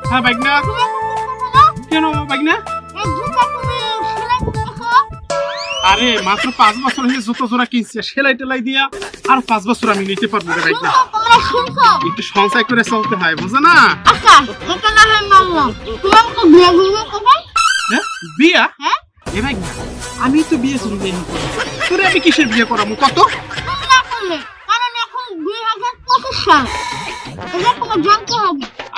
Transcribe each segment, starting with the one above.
হ্যাঁ বাইকনা কেন বাইকনা আরে মাত্র 5 বছর হয়ে জুতো জোড়া কিনছি সেলাই টেলাই দিয়া আর 5 বছর আমি নিতে পারবো রে বাইকনা একটু সঞ্চয় করে চলতে হয় বুঝো না বিয়া এ বাইকনা আমি তো বিয়ে শুরু করিনি তোরে আমি কিসের বিয়ে করাবো কত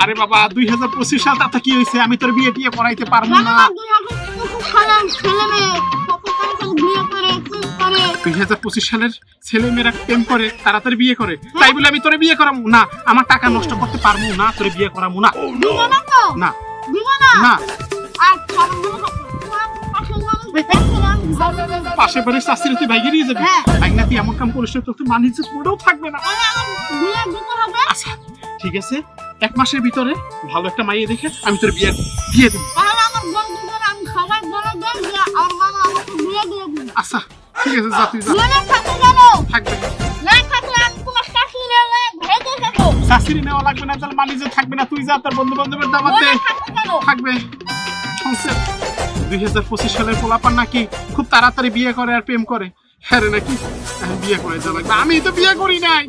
আরে বাবা 2025 সাল তাতে কি হয়েছে আমি তোর বিয়ে টিয়ে করাইতে পারবো না 2025 সালের ছেলে মেয়েরা প্রেম করে তাড়াতাড়ি বিয়ে করে তাই বলে আমি তোরে বিয়ে করাবো না আমার টাকা নষ্ট করতে পারবো না তোরে বিয়ে করাবো না না না পাশে বাড়ির শাশুড়ি তুই ভাইগে নিয়ে যাবি ভাইগনা তুই এমন কাম করিস না তোর তো মান ইজ্জত মোটেও থাকবে না আচ্ছা ঠিক আছে 1 মাসের ভিতরে ভালো একটা মাইয়ে দেখে আমি তোর বিয়ে দিয়ে দেব আচ্ছা ঠিক আছে যা তুই যা থাকবে শাশুড়ি নেওয়া লাগবে না তাহলে মান ইজ্জত থাকবে না তুই যা তোর বন্ধু বান্ধবের দাওয়াতে থাকবে 2025 সালের পোলাপান নাকি খুব তাড়াতাড়ি বিয়ে করে আর প্রেম করে হ্যাঁ রে নাকি বিয়ে করে যা লাগবে আমি তো বিয়ে করি নাই